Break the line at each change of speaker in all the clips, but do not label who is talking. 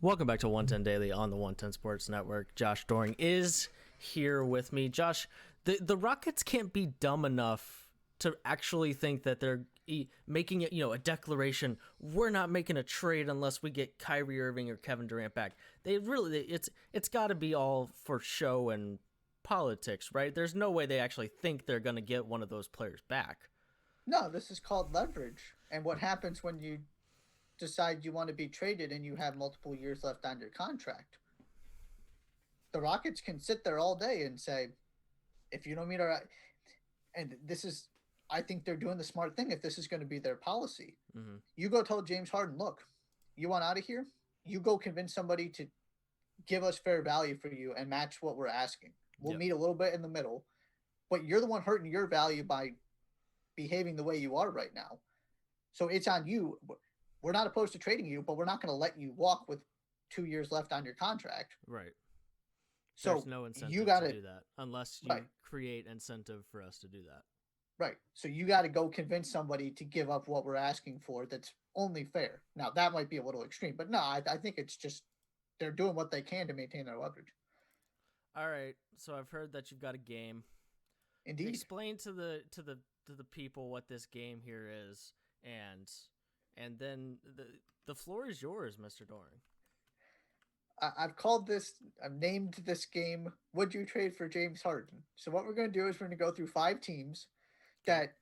Welcome back to 110 Daily on the 110 Sports Network. Josh Doring is here with me. Josh, the Rockets can't be dumb enough to actually think that they're making it, a declaration. We're not making a trade unless we get Kyrie Irving or Kevin Durant back. It's got to be all for show and politics, right? There's no way they actually think they're going to get one of those players back.
No, this is called leverage. And what happens when you decide you want to be traded and you have multiple years left on your contract? The Rockets can sit there all day and say, if you don't meet our, and this is, I think they're doing the smart thing if this is going to be their policy.
Mm-hmm.
You go tell James Harden, look, you want out of here? You go convince somebody to give us fair value for you and match what we're asking. We'll meet a little bit in the middle, but you're the one hurting your value by behaving the way you are right now. So it's on you. We're not opposed to trading you, but we're not going to let you walk with 2 years left on your contract.
Right.
So
there's no incentive
you gotta,
to do that unless you create incentive for us to do that.
Right. So you got to go convince somebody to give up what we're asking for. That's only fair. Now that might be a little extreme, but no, I think it's just they're doing what they can to maintain their leverage.
All right. So I've heard that you've got a game.
Indeed.
Explain to the people what this game here is, and then the floor is yours, Mr. Doring.
I've named this game, Would You Trade for James Harden? So what we're going to do is we're going to go through 5 teams that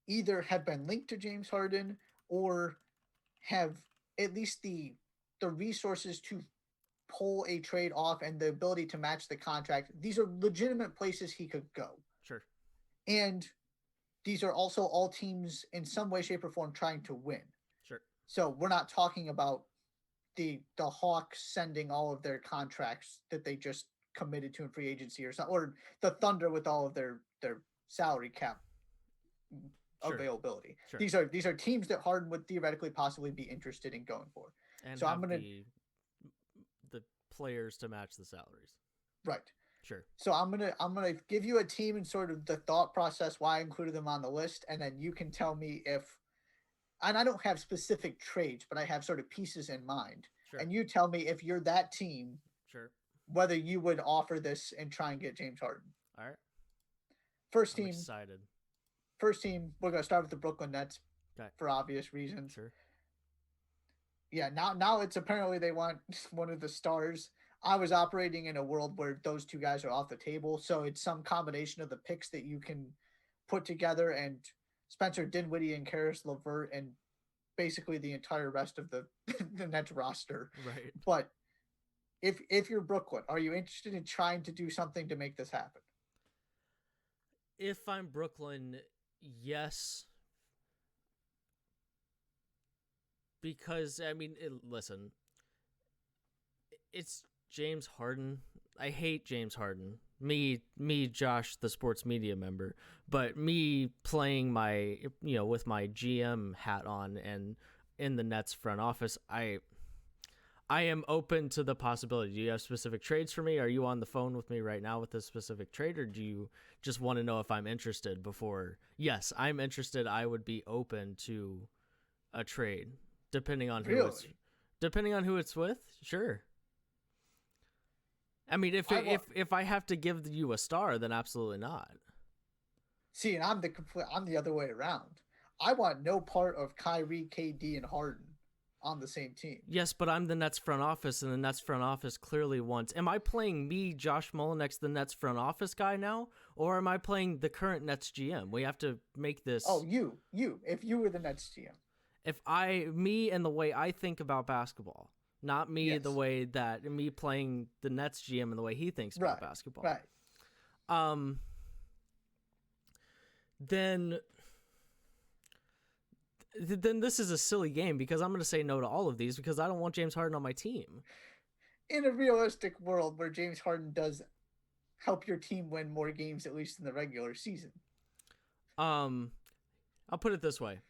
either have been linked to James Harden or have at least the resources to pull a trade off and the ability to match the contract. These are legitimate places he could go.
Sure.
And these are also all teams in some way, shape, or form trying to win.
Sure.
So we're not talking about the Hawks sending all of their contracts that they just committed to in free agency or something, or the Thunder with all of their salary cap availability.
Sure.
These are teams that Harden would theoretically possibly be interested in going for.
And
so
I'm gonna the players to match the salaries.
Right.
Sure.
So I'm gonna give you a team and sort of the thought process why I included them on the list, and then you can tell me if. And I don't have specific trades, but I have sort of pieces in mind.
Sure.
And you tell me if you're that team.
Sure.
Whether you would offer this and try and get James Harden.
All right. First team. I'm excited.
First team. We're gonna start with the Brooklyn Nets.
Okay.
For obvious reasons.
Sure.
Yeah. Now it's apparently they want one of the stars. I was operating in a world where those two guys are off the table, so it's some combination of the picks that you can put together and Spencer Dinwiddie and Karis LeVert and basically the entire rest of the Nets roster.
Right.
But if you're Brooklyn, are you interested in trying to do something to make this happen?
If I'm Brooklyn, yes. Because, listen, it's James Harden. I hate James Harden. Me, Josh, the sports media member, but me playing my, with my GM hat on and in the Nets front office, I am open to the possibility. Do you have specific trades for me? Are you on the phone with me right now with a specific trade, or do you just want to know if I'm interested before? Yes, I'm interested. I would be open to a trade depending on who it's with. Sure. I mean, if I have to give you a star, then absolutely not.
See, and I'm the other way around. I want no part of Kyrie, KD, and Harden on the same team.
Yes, but I'm the Nets front office, and the Nets front office clearly wants. Am I playing me, Josh Mullinex, the Nets front office guy now, or am I playing the current Nets GM? We have to make this.
Oh, you. If you were the Nets GM.
Me and the way I think about basketball. Not me,
yes.
The way that me playing the Nets GM and the way he thinks about basketball.
Right.
Then this is a silly game because I'm going to say no to all of these because I don't want James Harden on my team.
In a realistic world where James Harden does help your team win more games, at least in the regular season.
I'll put it this way.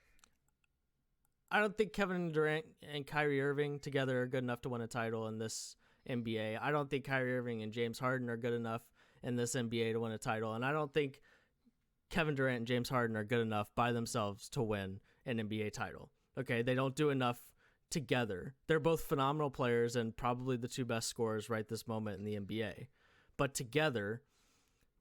I don't think Kevin Durant and Kyrie Irving together are good enough to win a title in this NBA. I don't think Kyrie Irving and James Harden are good enough in this NBA to win a title. And I don't think Kevin Durant and James Harden are good enough by themselves to win an NBA title. Okay, they don't do enough together. They're both phenomenal players and probably the two best scorers right this moment in the NBA. But together,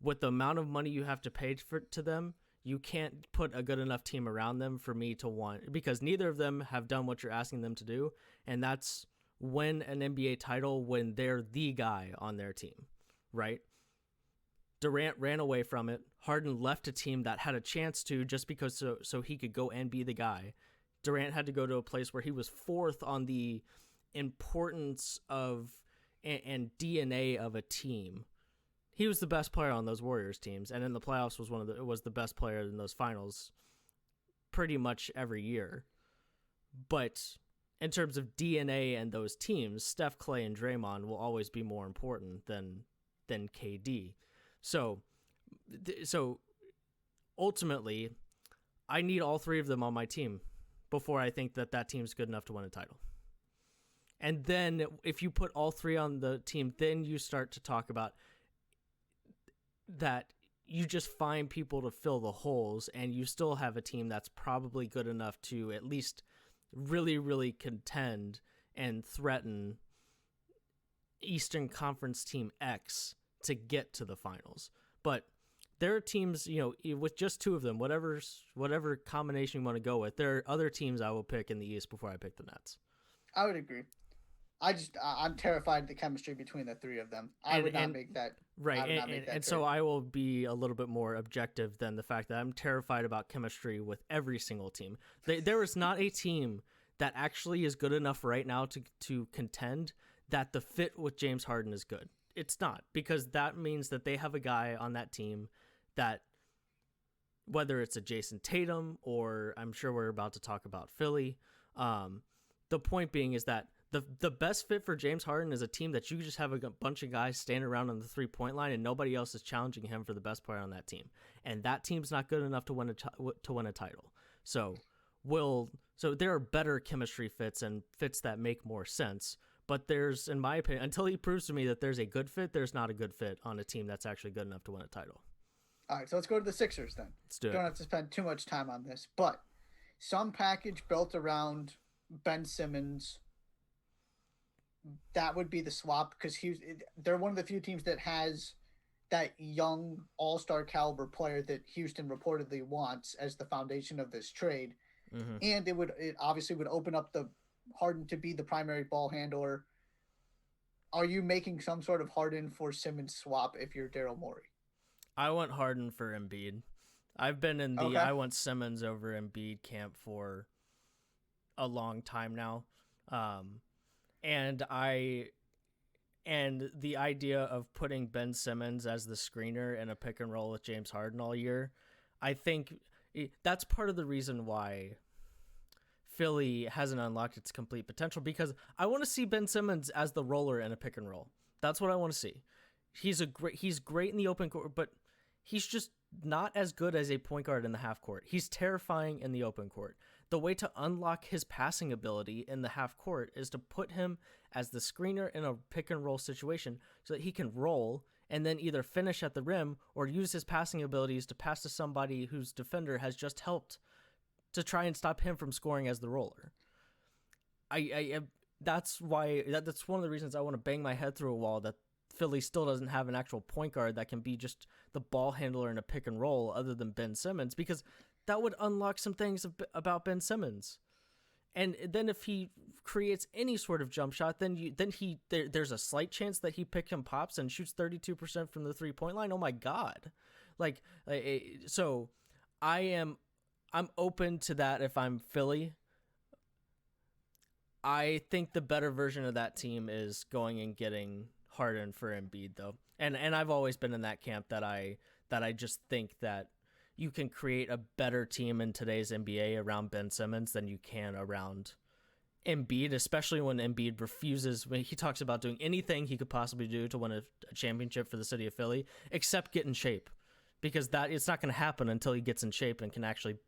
with the amount of money you have to pay to them, you can't put a good enough team around them for me to want, because neither of them have done what you're asking them to do, and that's win an NBA title when they're the guy on their team, right? Durant ran away from it. Harden left a team that had a chance to, just because so he could go and be the guy. Durant had to go to a place where he was fourth on the importance of and DNA of a team. He was the best player on those Warriors teams, and in the playoffs was the best player in those finals pretty much every year. But in terms of DNA and those teams, Steph, Clay, and Draymond will always be more important than KD. So ultimately, I need all three of them on my team before I think that team's good enough to win a title. And then if you put all three on the team, then you start to talk about that you just find people to fill the holes, and you still have a team that's probably good enough to at least really, really contend and threaten Eastern Conference Team X to get to the finals. But there are teams, with just two of them, whatever combination you want to go with, there are other teams I will pick in the East before I pick the Nets.
I would agree. I'm terrified of the chemistry between the three of them. I would not make that.
Right, and so I will be a little bit more objective than the fact that I'm terrified about chemistry with every single team. There is not a team that actually is good enough right now to contend that the fit with James Harden is good. It's not, because that means that they have a guy on that team that, whether it's a Jason Tatum or I'm sure we're about to talk about Philly, the point being is that the best fit for James Harden is a team that you just have a bunch of guys standing around on the 3-point line and nobody else is challenging him for the best player on that team. And that team's not good enough to win a title. So there are better chemistry fits and fits that make more sense. But there's, in my opinion, until he proves to me that there's a good fit, there's not a good fit on a team that's actually good enough to win a title.
All right, so let's go to the Sixers then.
Let's do it.
Don't have to spend too much time on this, but some package built around Ben Simmons, that would be the swap, because they're one of the few teams that has that young all-star caliber player that Houston reportedly wants as the foundation of this trade. Mm-hmm. And it obviously would open up the Harden to be the primary ball handler. Are you making some sort of Harden for Simmons swap if you're Daryl Morey?
I want Harden for Embiid. I've been in the I want Simmons over Embiid camp for a long time now. And the idea of putting Ben Simmons as the screener in a pick and roll with James Harden all year, I think that's part of the reason why Philly hasn't unlocked its complete potential, because I want to see Ben Simmons as the roller in a pick and roll. That's what I want to see. He's great in the open court, but he's just not as good as a point guard in the half court. He's terrifying in the open court. The way to unlock his passing ability in the half court is to put him as the screener in a pick and roll situation so that he can roll and then either finish at the rim or use his passing abilities to pass to somebody whose defender has just helped to try and stop him from scoring as the roller. That's one of the reasons I want to bang my head through a wall, that Philly still doesn't have an actual point guard that can be just the ball handler in a pick and roll other than Ben Simmons, because that would unlock some things about Ben Simmons. And then if he creates any sort of jump shot, there's a slight chance that he pick and pops and shoots 32% from the 3-point line. Oh my God. So I'm open to that if I'm Philly. I think the better version of that team is going and getting Harden for Embiid, though. And I've always been in that camp that I just think that you can create a better team in today's NBA around Ben Simmons than you can around Embiid, especially when Embiid refuses, when he talks about doing anything he could possibly do to win a championship for the city of Philly, except get in shape, because that it's not going to happen until he gets in shape and can actually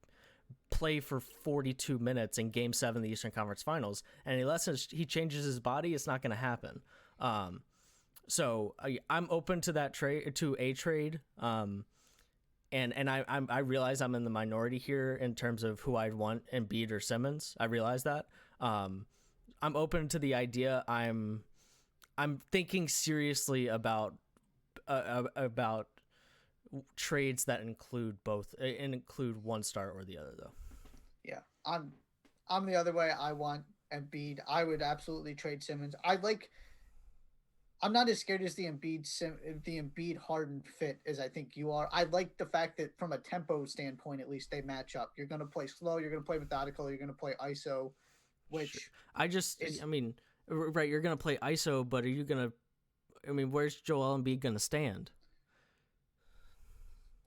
play for 42 minutes in Game 7 of the Eastern Conference Finals. And unless he changes his body, it's not going to happen. So I'm open to that trade, to a trade. And I realize I'm in the minority here in terms of who I'd want, Embiid or Simmons. I realize that. I'm open to the idea. I'm thinking seriously about trades that include both and include one star or the other, though.
Yeah, I'm the other way. I want Embiid. I would absolutely trade Simmons. I'm not as scared as the Embiid Harden fit as I think you are. I like the fact that from a tempo standpoint, at least they match up. You're going to play slow. You're going to play methodical. You're going to play ISO, which
I mean, right? You're going to play ISO, but are you going to? I mean, where's Joel Embiid going to stand?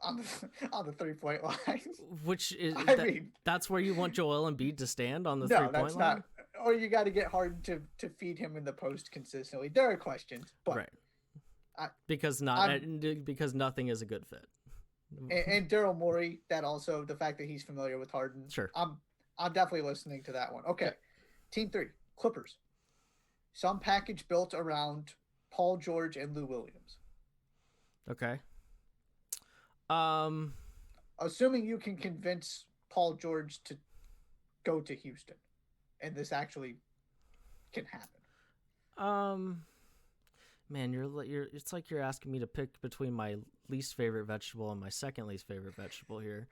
On the 3-point line.
Which is
mean,
that's where you want Joel Embiid to stand on the
no,
3-point
that's
line?
not. Or you got to get Harden to feed him in the post consistently. There are questions, but
right. Because nothing is a good fit.
And Daryl Morey, that also the fact that he's familiar with Harden.
Sure.
I'm definitely listening to that one. Okay. Yeah. Team 3, Clippers. Some package built around Paul George and Lou Williams.
Okay.
Assuming you can convince Paul George to go to Houston, and this actually can happen.
Man, you're. It's like you're asking me to pick between my least favorite vegetable and my second least favorite vegetable here.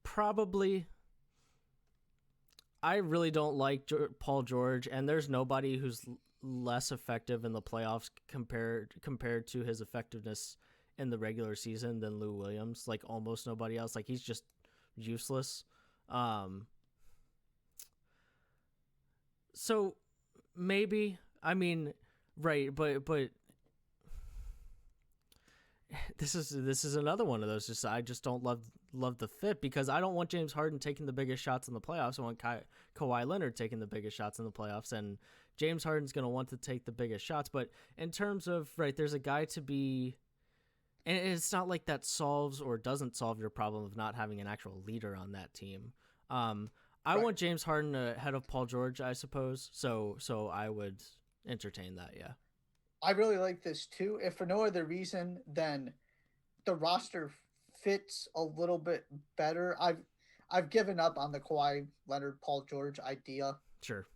Probably. I really don't like Paul George, and there's nobody who's less effective in the playoffs compared to his effectiveness in the regular season than Lou Williams. Like almost nobody else. Like he's just useless. So maybe, I mean, right, but this is another one of those. I just don't love the fit because I don't want James Harden taking the biggest shots in the playoffs. I want Kawhi Leonard taking the biggest shots in the playoffs, and James Harden's going to want to take the biggest shots. But in terms of, right, there's a guy to be, and it's not like that solves or doesn't solve your problem of not having an actual leader on that team. I want James Harden ahead of Paul George, I suppose. So I would entertain that, yeah.
I really like this too, if for no other reason than the roster fits a little bit better. I've given up on the Kawhi Leonard Paul George idea.
Sure.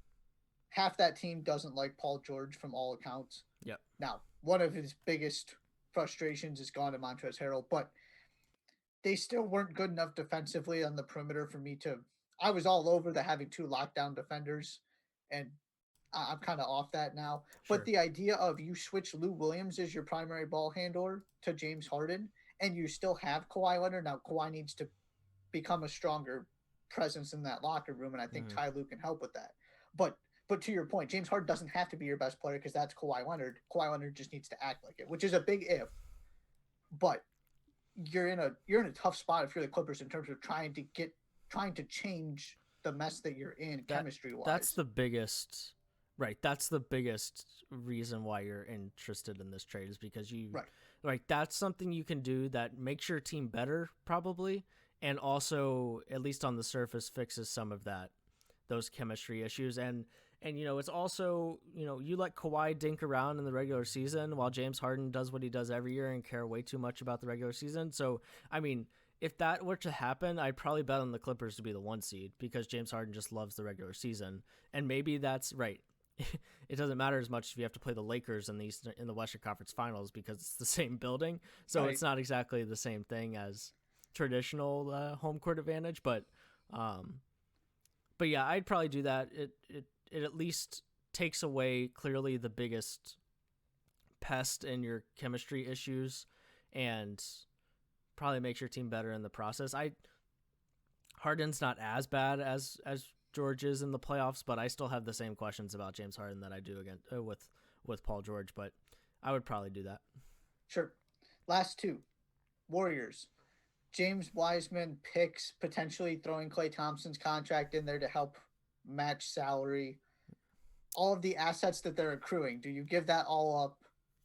Half that team doesn't like Paul George from all accounts.
Yep.
Now, one of his biggest frustrations is gone to Montrezl Harrell, but they still weren't good enough defensively on the perimeter for me to. I was all over the having 2 lockdown defenders, and I'm kind of off that now. Sure. But the idea of you switch Lou Williams as your primary ball handler to James Harden, and you still have Kawhi Leonard. Now, Kawhi needs to become a stronger presence in that locker room, and I think Ty Lue can help with that. But to your point, James Harden doesn't have to be your best player because that's Kawhi Leonard. Kawhi Leonard just needs to act like it, which is a big if. But you're in a tough spot if you're the Clippers in terms of trying to change the mess that you're in chemistry-wise.
That's the biggest. Right, that's the biggest reason why you're interested in this trade is because that's something you can do that makes your team better probably, and also at least on the surface fixes some of those chemistry issues, and it's also you let Kawhi dink around in the regular season while James Harden does what he does every year and care way too much about the regular season. So I mean, if that were to happen, I'd probably bet on the Clippers to be the 1 seed because James Harden just loves the regular season, and maybe that's right. It doesn't matter as much if you have to play the Lakers in the Western Conference Finals because it's the same building, so It's not exactly the same thing as traditional home court advantage. But yeah, I'd probably do that. It at least takes away clearly the biggest pest in your chemistry issues, and probably makes your team better in the process. Harden's not as bad as George is in the playoffs, but I still have the same questions about James Harden that I do again with Paul George, but I would probably do that.
Sure. Last 2. Warriors. James Wiseman picks, potentially throwing Klay Thompson's contract in there to help match salary. All of the assets that they're accruing, do you give that all up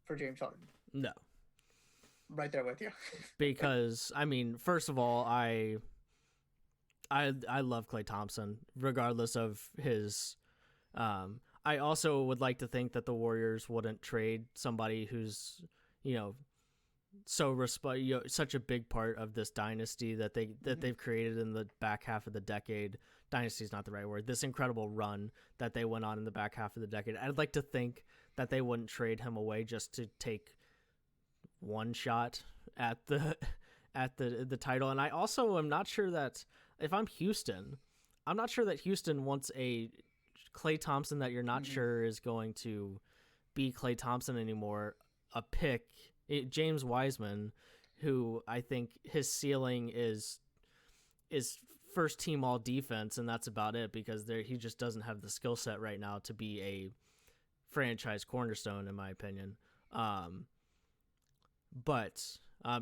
for James Harden?
No.
Right there with you.
Because, I mean, first of all, I love Klay Thompson, regardless of his. I also would like to think that the Warriors wouldn't trade somebody who's, such a big part of this dynasty that they've created in the back half of the decade. Dynasty is not the right word. This incredible run that they went on in the back half of the decade. I'd like to think that they wouldn't trade him away just to take one shot at the title. And I also am not sure that if I'm Houston, I'm not sure that Houston wants a Klay Thompson that you're not sure is going to be Klay Thompson anymore. A pick, James Wiseman, who I think his ceiling is first team all defense, and that's about it, because he just doesn't have the skill set right now to be a franchise cornerstone, in my opinion.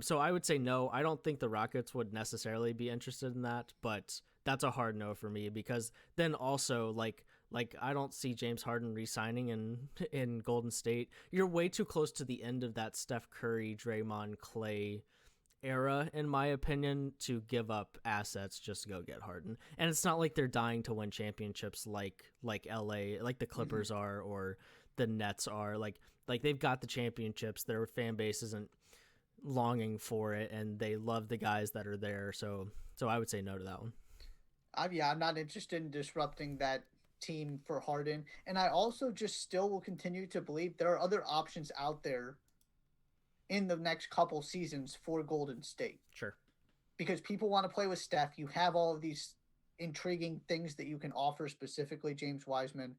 So I would say no. I don't think the Rockets would necessarily be interested in that, but that's a hard no for me, because then also like I don't see James Harden re-signing in Golden State. You're way too close to the end of that Steph Curry, Draymond, Klay era, in my opinion, to give up assets just to go get Harden. And it's not like they're dying to win championships like LA, like the Clippers are, or the Nets are. Like they've got the championships. Their fan base isn't longing for it, and they love the guys that are there. So I would say no to that one.
I'm not interested in disrupting that team for Harden. And I also just still will continue to believe there are other options out there in the next couple seasons for Golden State.
Sure.
Because people want to play with Steph. You have all of these intriguing things that you can offer, specifically James Wiseman.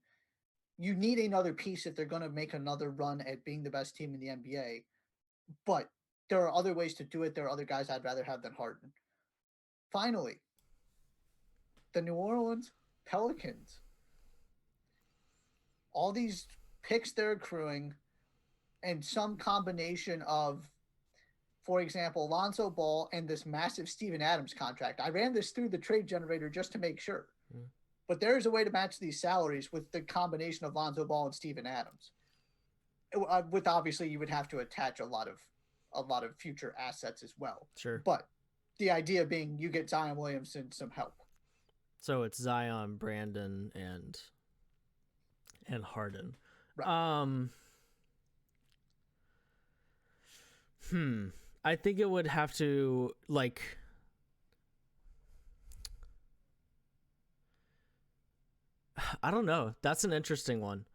You need another piece if they're going to make another run at being the best team in the NBA. But there are other ways to do it. There are other guys I'd rather have than Harden. Finally, the New Orleans Pelicans. All these picks they're accruing, and some combination of, for example, Lonzo Ball and this massive Steven Adams contract. I ran this through the trade generator just to make sure. But there is a way to match these salaries with the combination of Lonzo Ball and Steven Adams. With obviously, you would have to attach a lot of future assets as well.
Sure.
But the idea being you get Zion Williamson some help.
So it's Zion, Brandon, and Harden.
Right.
I think it would have to, like, I don't know. That's an interesting one.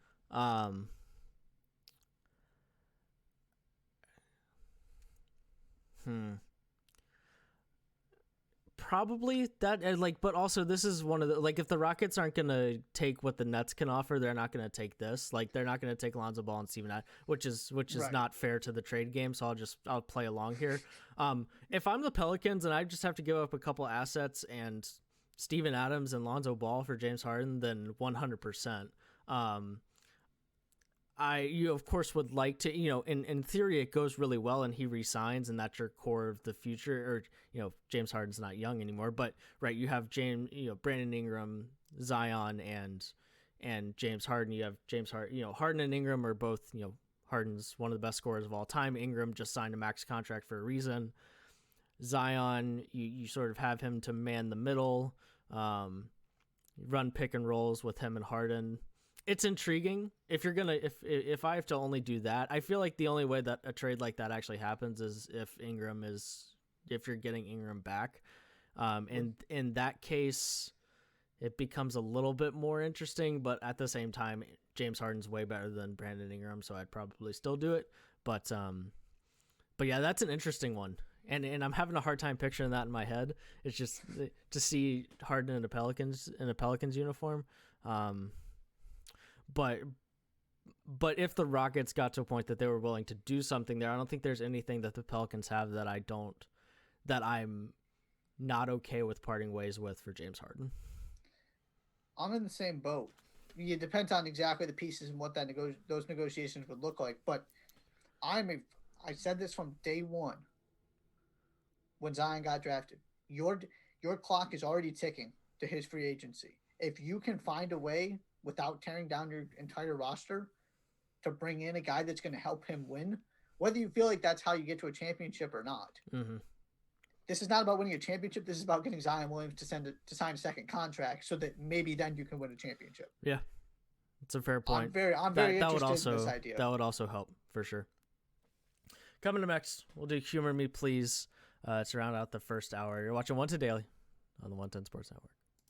Probably that, like, but also this is one of the, like, if the Rockets aren't going to take what the Nets can offer, they're not going to take this. Like, they're not going to take Lonzo Ball and Steven Adams, which is right. Not fair to the trade game. So I'll play along here. If I'm the Pelicans and I just have to give up a couple assets and Steven Adams and Lonzo Ball for James Harden, then 100%. You of course would like to, in theory it goes really well and he resigns and that's your core of the future, or, James Harden's not young anymore, but right, you have Brandon Ingram, Zion, and James Harden. You have James Harden, Harden and Ingram are both, Harden's one of the best scorers of all time. Ingram just signed a max contract for a reason. Zion, you sort of have him to man the middle, run pick and rolls with him and Harden. It's intriguing. If you're gonna, if I have to only do that, I feel like the only way that a trade like that actually happens is if you're getting Ingram back. And in that case, it becomes a little bit more interesting. But at the same time, James Harden's way better than Brandon Ingram, so I'd probably still do it. But yeah, that's an interesting one. And I'm having a hard time picturing that in my head. It's just to see Harden in a Pelicans uniform. But if the Rockets got to a point that they were willing to do something there, I don't think there's anything that the Pelicans have that I'm not okay with parting ways with for James Harden.
I'm in the same boat. It depends on exactly the pieces and what those negotiations would look like. But I said this from day one when Zion got drafted. Your clock is already ticking to his free agency. If you can find a way without tearing down your entire roster to bring in a guy that's going to help him win, whether you feel like that's how you get to a championship or not. Mm-hmm. This is not about winning a championship. This is about getting Zion Williams to sign a second contract so that maybe then you can win a championship.
Yeah, it's a fair point.
I'm very interested in this idea.
That would also help for sure. Coming to next, we'll do Humor Me Please to round out the first hour. You're watching 110 Daily on the 110 Sports Network.